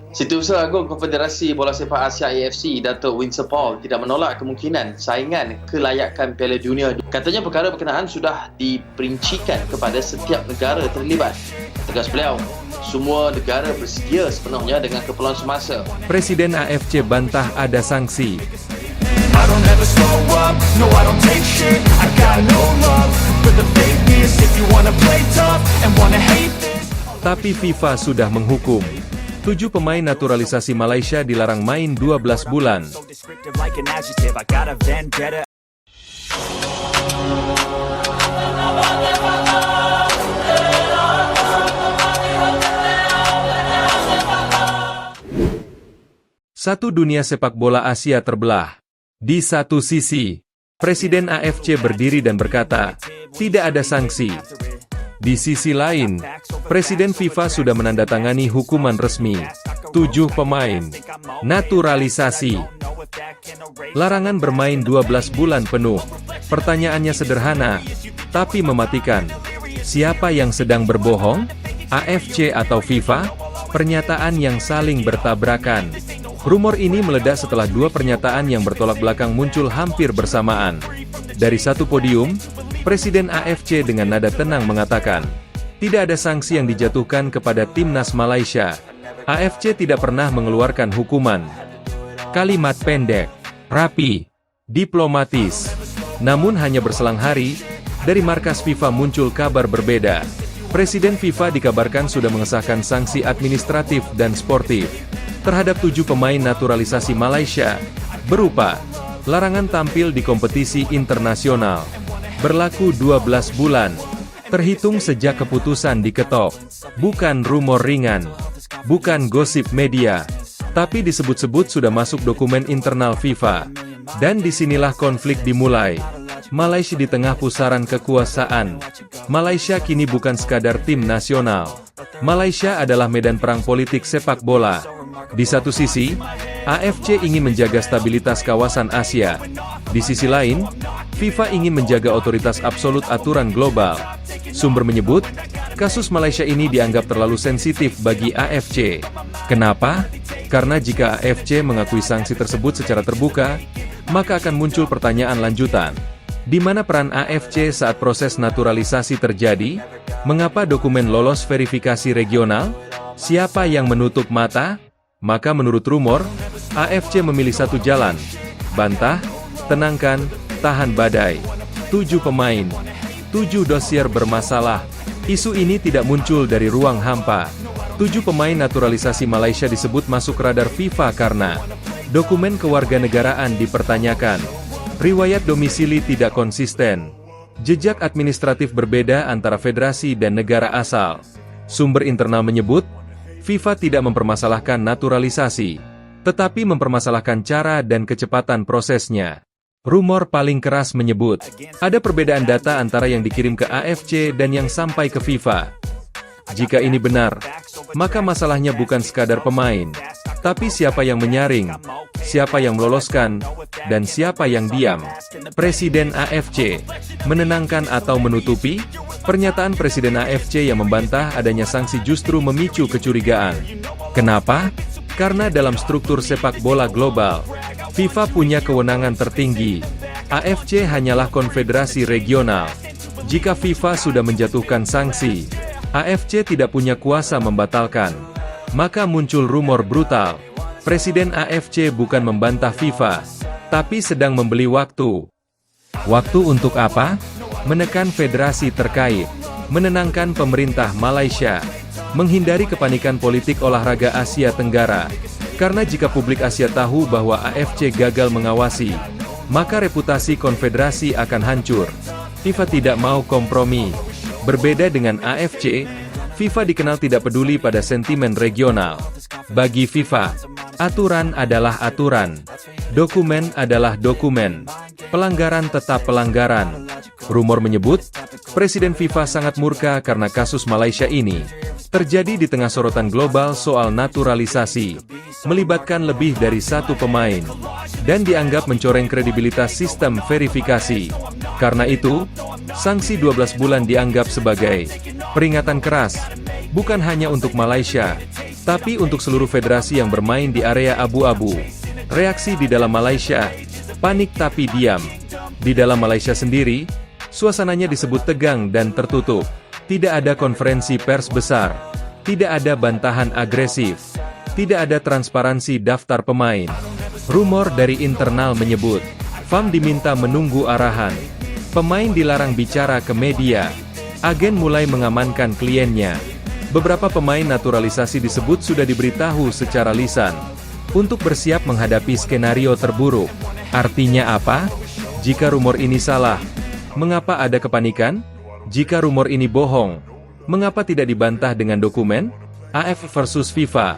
Setiausaha Agung Konfederasi Bola Sepak Asia AFC, Datuk Winsor Paul tidak menolak kemungkinan saingan kelayakan Piala Dunia. Katanya perkara berkenaan sudah diperincikan kepada setiap negara terlibat. Tegas beliau, semua negara bersedia sepenuhnya dengan keperluan semasa. Presiden AFC bantah ada sanksi. I don't ever slow up, no I don't take shit. I got no love for the fakeness. If you wanna play tough and wanna hate this. Tapi FIFA sudah menghukum. 7 pemain naturalisasi Malaysia dilarang main 12 bulan. So descriptive like an adjective. I got a vendetta. Satu dunia sepak bola Asia terbelah. Di satu sisi, Presiden AFC berdiri dan berkata, tidak ada sanksi. Di sisi lain, Presiden FIFA sudah menandatangani hukuman resmi. 7 pemain naturalisasi. Larangan bermain 12 bulan penuh. Pertanyaannya sederhana, tapi mematikan. Siapa yang sedang berbohong? AFC atau FIFA? Pernyataan yang saling bertabrakan. Rumor ini meledak setelah 2 pernyataan yang bertolak belakang muncul hampir bersamaan. Dari satu podium, Presiden AFC dengan nada tenang mengatakan, tidak ada sanksi yang dijatuhkan kepada timnas Malaysia. AFC tidak pernah mengeluarkan hukuman. Kalimat pendek, rapi, diplomatis. Namun hanya berselang hari, dari markas FIFA muncul kabar berbeda. Presiden FIFA dikabarkan sudah mengesahkan sanksi administratif dan sportif terhadap 7 pemain naturalisasi Malaysia, berupa larangan tampil di kompetisi internasional, berlaku 12 bulan, terhitung sejak keputusan diketok. Bukan rumor ringan, bukan gosip media, tapi disebut-sebut sudah masuk dokumen internal FIFA. Dan disinilah konflik dimulai. Malaysia di tengah pusaran kekuasaan. Malaysia kini bukan sekadar tim nasional. Malaysia adalah medan perang politik sepak bola. Di satu sisi, AFC ingin menjaga stabilitas kawasan Asia. Di sisi lain, FIFA ingin menjaga otoritas absolut aturan global. Sumber menyebut, kasus Malaysia ini dianggap terlalu sensitif bagi AFC. Kenapa? Karena jika AFC mengakui sanksi tersebut secara terbuka, maka akan muncul pertanyaan lanjutan. Di mana peran AFC saat proses naturalisasi terjadi? Mengapa dokumen lolos verifikasi regional? Siapa yang menutup mata? Maka menurut rumor, AFC memilih satu jalan. Bantah, tenangkan, tahan badai. 7 pemain, 7 dosier bermasalah. Isu ini tidak muncul dari ruang hampa. 7 pemain naturalisasi Malaysia disebut masuk radar FIFA karena dokumen kewarganegaraan dipertanyakan. Riwayat domisili tidak konsisten. Jejak administratif berbeda antara federasi dan negara asal. Sumber internal menyebut, FIFA tidak mempermasalahkan naturalisasi, tetapi mempermasalahkan cara dan kecepatan prosesnya. Rumor paling keras menyebut, ada perbedaan data antara yang dikirim ke AFC dan yang sampai ke FIFA. Jika ini benar, maka masalahnya bukan sekadar pemain, tapi siapa yang menyaring, siapa yang meloloskan, dan siapa yang diam. Presiden AFC menenangkan atau menutupi? Pernyataan Presiden AFC yang membantah adanya sanksi justru memicu kecurigaan. Kenapa? Karena dalam struktur sepak bola global, FIFA punya kewenangan tertinggi. AFC hanyalah konfederasi regional. Jika FIFA sudah menjatuhkan sanksi, AFC tidak punya kuasa membatalkan. Maka muncul rumor brutal. Presiden AFC bukan membantah FIFA, tapi sedang membeli waktu. Waktu untuk apa? Menekan federasi terkait, menenangkan pemerintah Malaysia, menghindari kepanikan politik olahraga Asia Tenggara. Karena jika publik Asia tahu bahwa AFC gagal mengawasi, maka reputasi konfederasi akan hancur. FIFA tidak mau kompromi. Berbeda dengan AFC, FIFA dikenal tidak peduli pada sentimen regional. Bagi FIFA, aturan adalah aturan. Dokumen adalah dokumen. Pelanggaran tetap pelanggaran. Rumor menyebut, Presiden FIFA sangat murka karena kasus Malaysia ini terjadi di tengah sorotan global soal naturalisasi, melibatkan lebih dari 1 pemain, dan dianggap mencoreng kredibilitas sistem verifikasi. Karena itu, sanksi 12 bulan dianggap sebagai peringatan keras, bukan hanya untuk Malaysia, Tapi untuk seluruh federasi yang bermain di area abu-abu, reaksi di dalam Malaysia, panik tapi diam. Di dalam Malaysia sendiri, suasananya disebut tegang dan tertutup. Tidak ada konferensi pers besar, tidak ada bantahan agresif, tidak ada transparansi daftar pemain. Rumor dari internal menyebut, FAM diminta menunggu arahan. Pemain dilarang bicara ke media. Agen mulai mengamankan kliennya. Beberapa pemain naturalisasi disebut sudah diberitahu secara lisan untuk bersiap menghadapi skenario terburuk. Artinya apa? Jika rumor ini salah, mengapa ada kepanikan? Jika rumor ini bohong, mengapa tidak dibantah dengan dokumen? AF versus FIFA.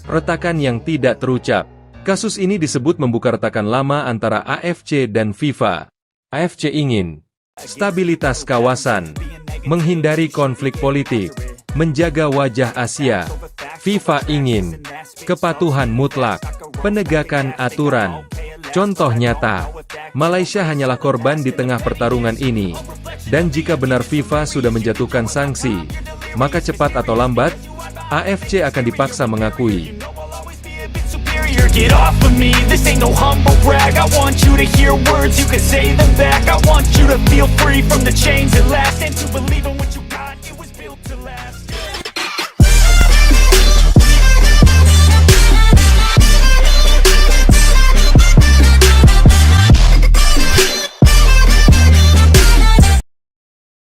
Retakan yang tidak terucap. Kasus ini disebut membuka retakan lama antara AFC dan FIFA. AFC ingin stabilitas kawasan, menghindari konflik politik, menjaga wajah Asia. FIFA ingin kepatuhan mutlak, penegakan aturan. Contoh nyata, Malaysia hanyalah korban di tengah pertarungan ini. Dan jika benar FIFA sudah menjatuhkan sanksi, maka cepat atau lambat, AFC akan dipaksa mengakui. Get off of me, this ain't no humble brag. I want you to hear words, you can say them back. I want you to feel free from the chains that last, and to believe in what you